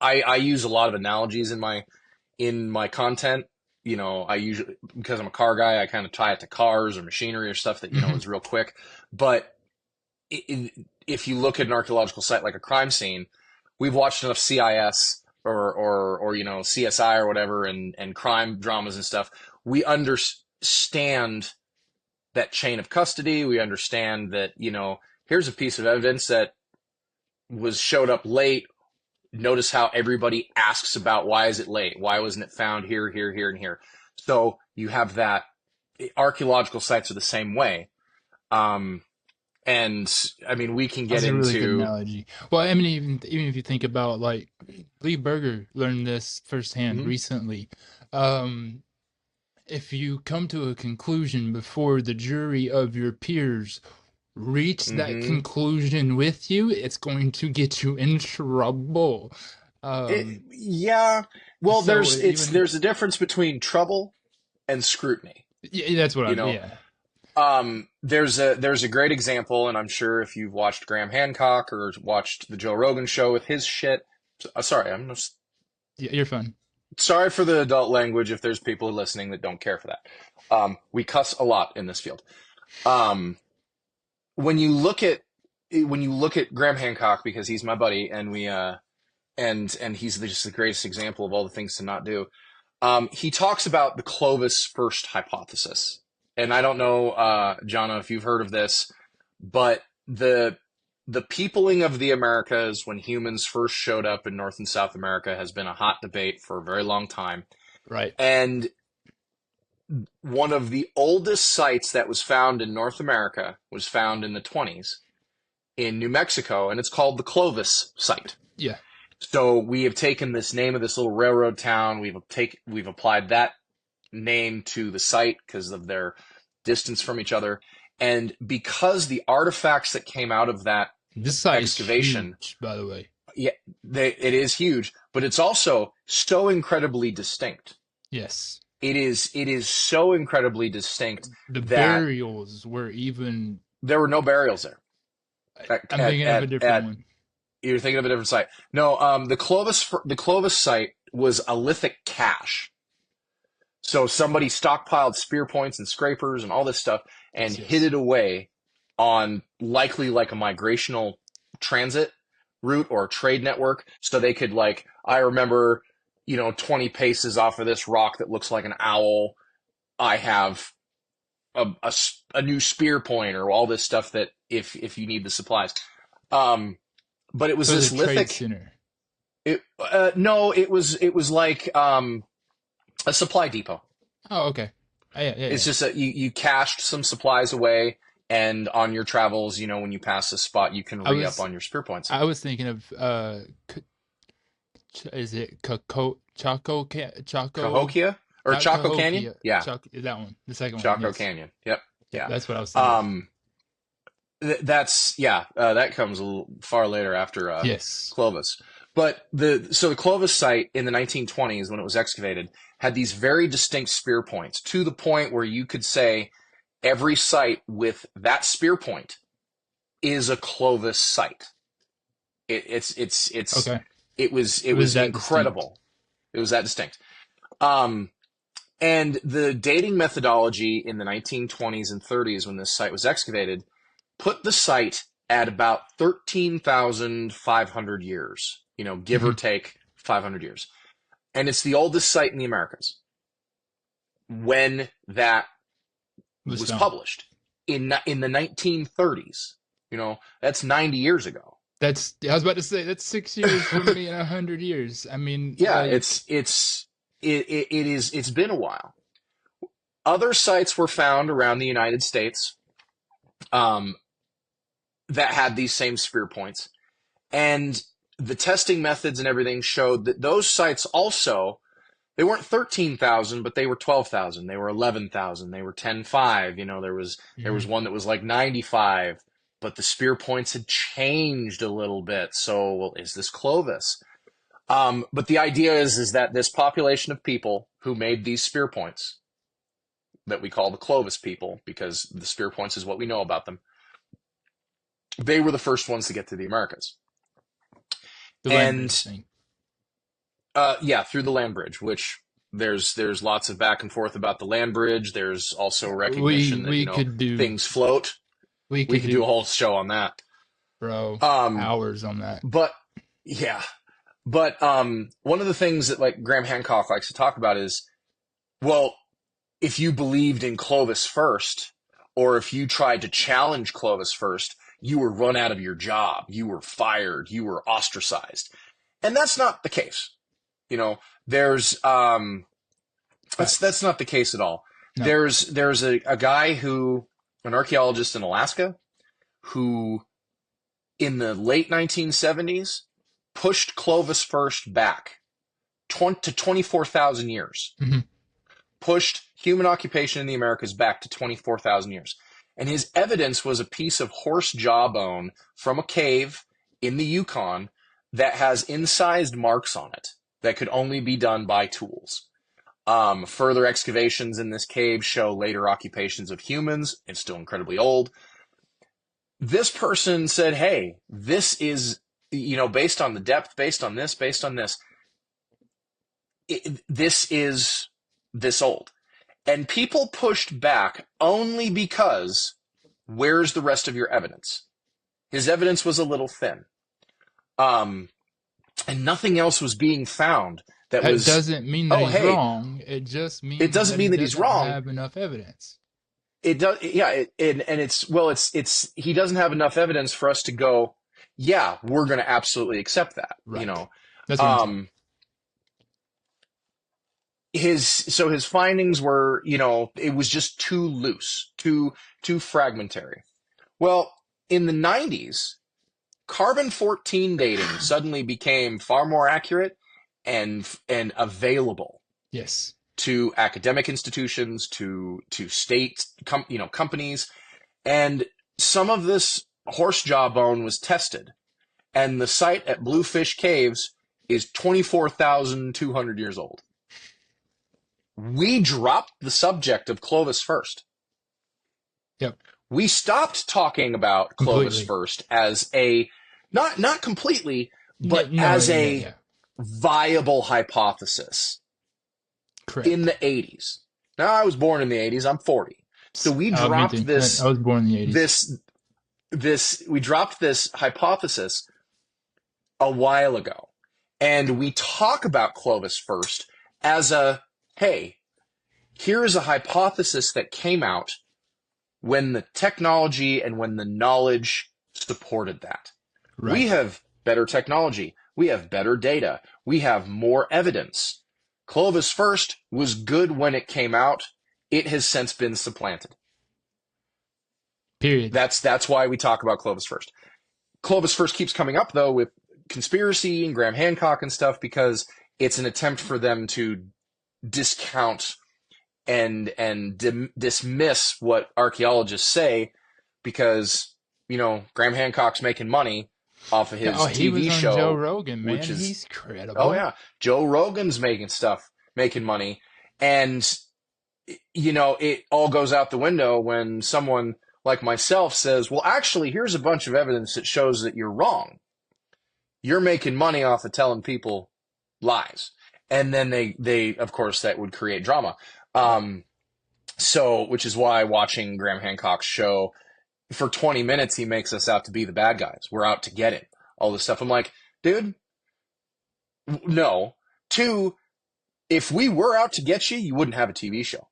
I use a lot of analogies in my content. I usually, because I'm a car guy, I kind of tie it to cars or machinery or stuff that, Hmm. is real quick. But if you look at an archaeological site like a crime scene, we've watched enough CIS or CSI or whatever and crime dramas and stuff. We understand that chain of custody. We understand that, here's a piece of evidence that was showed up late. Notice how everybody asks about why is it late? Why wasn't it found here, here, here, and here? So you have that. Archaeological sites are the same way. Um, and I mean, we can get That's a really good into. analogy. Well, I mean, even if you think about like Lee Berger learned this firsthand Mhm, recently. Um, if you come to a conclusion before the jury of your peers reach that mhm. conclusion with you, it's going to get you in trouble. It, Um, yeah. Well, so even there's a difference between trouble and scrutiny. yeah, that's what You I'm. know, Yeah, there's a great example, and I'm sure if you've watched Graham Hancock or watched the Joe Rogan show with his shit. Sorry, I'm just yeah, you're fun. sorry for the adult language if there's people listening that don't care for that. We cuss a lot in this field. Um, when you look at Graham Hancock, because he's my buddy, and we and he's just the greatest example of all the things to not do. He talks about the Clovis first hypothesis, and I don't know, Jana, if you've heard of this, but the peopling of the Americas when humans first showed up in North and South America has been a hot debate for a very long time. Right. And one of the oldest sites that was found in North America was found in the 20s in New Mexico, and it's called the Clovis site. Yeah. So we have taken this name of this little railroad town, we've applied that name to the site because of their distance from each other, and because the artifacts that came out of that This site is excavation, huge, by the way. yeah, it is huge, but it's also so incredibly distinct. Yes. It is so incredibly distinct The that burials were even. there were no burials there. I'm thinking of a different At one. You're thinking of a different site. No, the Clovis site was a lithic cache. So somebody stockpiled spear points and scrapers and all this stuff and Yes, hid yes. it away on likely like a migrational transit route or a trade network. So they could like, I remember, 20 paces off of this rock that looks like an owl. I have a new spear point or all this stuff that if you need the supplies. Um, but it was So it was this a trade lithic. center. No, it was like a supply depot. Oh, okay. Yeah, yeah, It's yeah. just that you cached some supplies away, and on your travels, when you pass a spot, you can I re up was on your spear points. I was thinking of is it Chaco Cahokia or not Chaco Canyon? Cahokia Yeah, Chaco that one, the second one, Chaco yes. Canyon. Yep, Yeah, yeah. that's what I was thinking of. Um, that's yeah. That comes a little far later after Yes. Clovis. But the Clovis site in the 1920s when it was excavated had these very distinct spear points to the point where you could say every site with that spear point is a Clovis site. It, it's Okay. it It was was that distinct. incredible. It was that distinct. Um, and the dating methodology in the 1920s and 30s when this site was excavated put the site at about 13,500 years, give or Hmm. take 500 years. And it's the oldest site in the Americas when that Was was found. published in the 1930s. That's 90 years ago. That's I was about to say that's 6 years from me in 100 years. I mean, Yeah, like, it's been a while. Other sites were found around the United States um, that had these same spear points, and the testing methods and everything showed that those sites also they weren't 13,000, but they were 12,000. They were 11,000. They were 10,500. There was mhm. one that was like 95, but the spear points had changed a little bit. So, well, is this Clovis? But the idea is that this population of people who made these spear points that we call the Clovis people, because the spear points is what we know about them, they were the first ones to get to the Americas. The land bridge And thing. Yeah, through the land bridge, which there's lots of back and forth about the land bridge. There's also We recognition that, we could do things float. we We could could do do a whole show on that. bro Um, hours on that. but yeah, but one of the things that like Graham Hancock likes to talk about is, well, if you believed in Clovis first, or if you tried to challenge Clovis first, you were run out of your job, you were fired, you were ostracized, and that's not the case. You know, there's that's Facts. not the case at all. No. There's a guy who, an archaeologist in Alaska, who in the late 1970s pushed Clovis first back 20 to 24,000 years. Hmm. Pushed human occupation in the Americas back to 24,000 years. And his evidence was a piece of horse jawbone from a cave in the Yukon that has incised marks on it that could only be done by tools. Further excavations in this cave show later occupations of humans. It's still incredibly old. This person said, hey, this is, based on the depth, based on this, this is this old. And people pushed back only because where's the rest of your evidence? His evidence was a little thin. And nothing else was being found that That was, doesn't mean that oh, he's hey, wrong. It just it means doesn't that he mean that he's doesn't wrong. have enough evidence. It does, yeah, and it's he doesn't have enough evidence for us to go, yeah, we're going to absolutely accept that. Right. That's what I'm saying. His findings were, it was just too loose, too fragmentary. Well, in the 90s, carbon-14 dating suddenly became far more accurate and available Yes. to academic institutions, to state companies, and some of this horse jawbone was tested, and the site at Bluefish Caves is 24,200 years old. We dropped the subject of Clovis first. Yep. We stopped talking about Clovis Completely. first as a, not completely, but No, as yeah, a yeah. viable hypothesis Correct. in the 80s. Now, I was born in the 80s. I'm 40. So we Me dropped too. I was born in the 80s. we dropped this hypothesis a while ago. And we talk about Clovis first as a, hey, here is a hypothesis that came out when the technology and when the knowledge supported that. Right. We have better technology. We have better data. We have more evidence. Clovis first was good when it came out. It has since been supplanted. Period. That's why we talk about Clovis first. Clovis first keeps coming up, though, with conspiracy and Graham Hancock and stuff, because it's an attempt for them to discount and dismiss what archaeologists say, because Graham Hancock's making money off of his he TV was on show, Joe Rogan, man. which is, He's credible. oh yeah, Joe Rogan's making money, and it all goes out the window when someone like myself says, well, actually, here's a bunch of evidence that shows that you're wrong. You're making money off of telling people lies. And then they of course, that would create drama. Which is why watching Graham Hancock's show, for 20 minutes, he makes us out to be the bad guys. We're out to get him. All this stuff. I'm like, dude, no. Two, if we were out to get you, you wouldn't have a TV show.